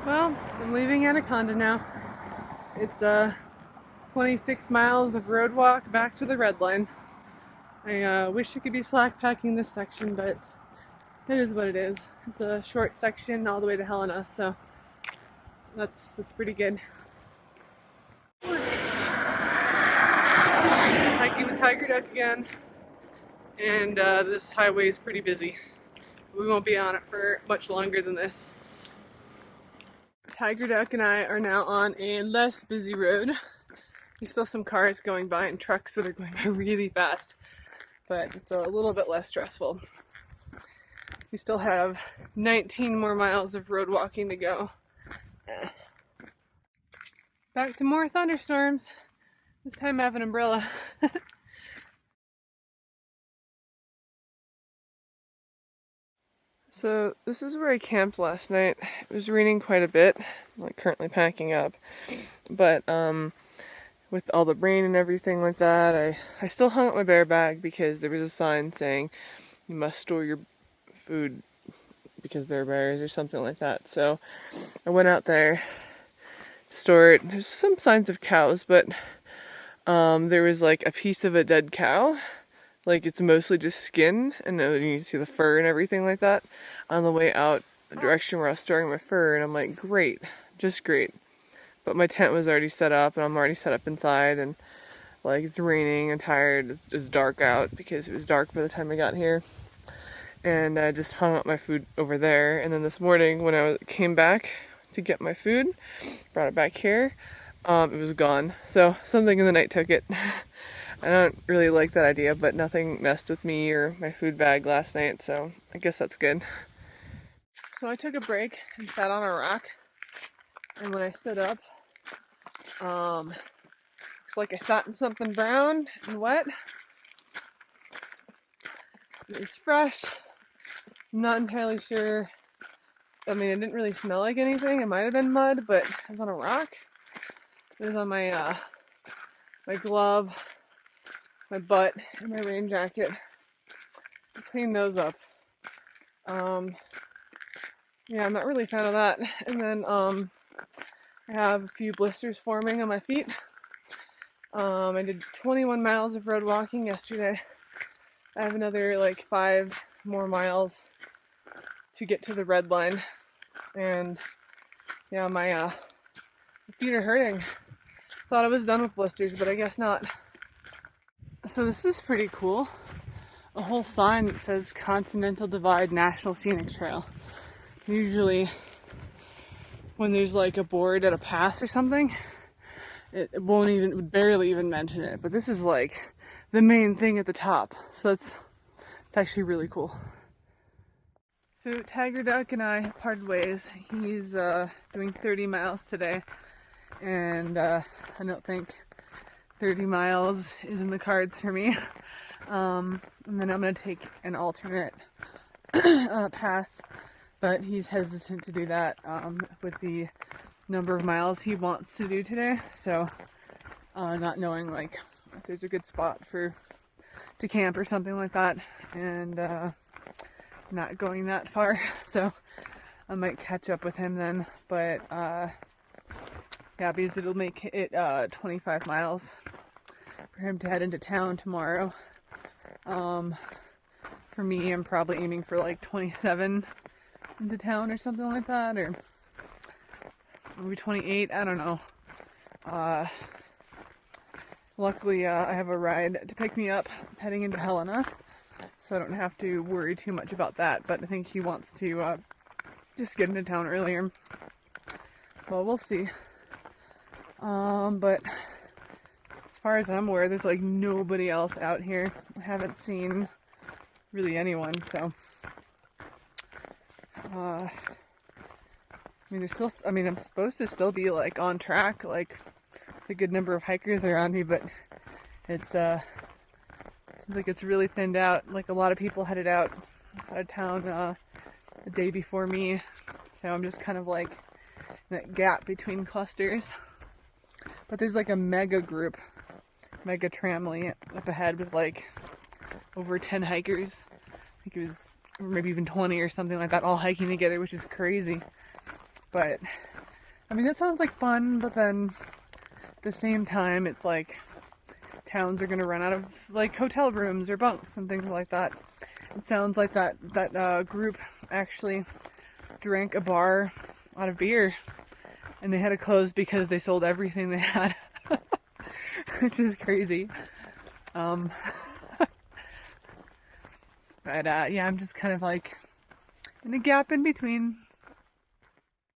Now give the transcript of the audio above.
Well, I'm leaving Anaconda now. It's 26 miles of road walk back to the red line. I wish I could be slack packing this section, but it is what it is. It's a short section all the way to Helena, so that's pretty good. Hiking with Tiger Duck again, and this highway is pretty busy. We won't be on it for much longer than this. Tiger Duck and I are now on a less busy road. There's still some cars going by and trucks that are going by really fast, but it's a little bit less stressful. We still have 19 more miles of road walking to go. Back to more thunderstorms. This time I have an umbrella. So this is where I camped last night. It was raining quite a bit. I'm like currently packing up, but with all the rain and everything like that, I still hung up my bear bag because there was a sign saying you must store your food because there are bears or something like that. So I went out there to store it. There's some signs of cows, but there was like a piece of a dead cow. Like it's mostly just skin, and then you see the fur and everything like that on the way out the direction where I was storing my fur, and I'm like, great, just great. But my tent was already set up, and I'm already set up inside, and like it's raining, I'm tired, it's dark out because it was dark by the time I got here. And I just hung up my food over there, and then this morning when I came back to get my food, brought it back here, it was gone. So something in the night took it. I don't really like that idea, but nothing messed with me or my food bag last night, so I guess that's good. So I took a break and sat on a rock, and when I stood up, looks like I sat in something brown and wet. It was fresh. I'm not entirely sure. I mean, it didn't really smell like anything. It might have been mud, but it was on a rock. It was on my my glove, my butt, and my rain jacket. I cleaned those up. Yeah, I'm not really a fan of that. And then I have a few blisters forming on my feet. I did 21 miles of road walking yesterday. I have another like 5 more miles to get to the red line. And yeah, my feet are hurting. Thought I was done with blisters, but I guess not. So this is pretty cool. A whole sign that says Continental Divide National Scenic Trail. Usually when there's like a board at a pass or something, it would barely even mention it. But this is like the main thing at the top. So it's actually really cool. So Tiger Duck and I parted ways. He's doing 30 miles today. And I don't think 30 miles is in the cards for me. And then I'm going to take an alternate path. But he's hesitant to do that with the number of miles he wants to do today. So not knowing like if there's a good spot to camp or something like that, and not going that far. So I might catch up with him then. But yeah, because it'll make it 25 miles for him to head into town tomorrow. For me, I'm probably aiming for like 27 into town or something like that, or maybe 28, I don't know. Luckily, I have a ride to pick me up heading into Helena, so I don't have to worry too much about that, but I think he wants to just get into town earlier. Well, we'll see. But as far as I'm aware, there's like nobody else out here. I haven't seen really anyone, so I mean, I'm supposed to still be like on track, like the good number of hikers around me, but it's seems like it's really thinned out. Like a lot of people headed out of town the day before me, so I'm just kind of like in that gap between clusters. But there's like a mega group, mega tramline up ahead with like over 10 hikers. I think it was, or maybe even 20 or something like that, all hiking together, which is crazy. But I mean, that sounds like fun, but then at the same time, it's like towns are gonna run out of like hotel rooms or bunks and things like that. It sounds like that group actually drank a bar out of beer, and they had to close because they sold everything they had, which is crazy. But yeah, I'm just kind of like in a gap in between.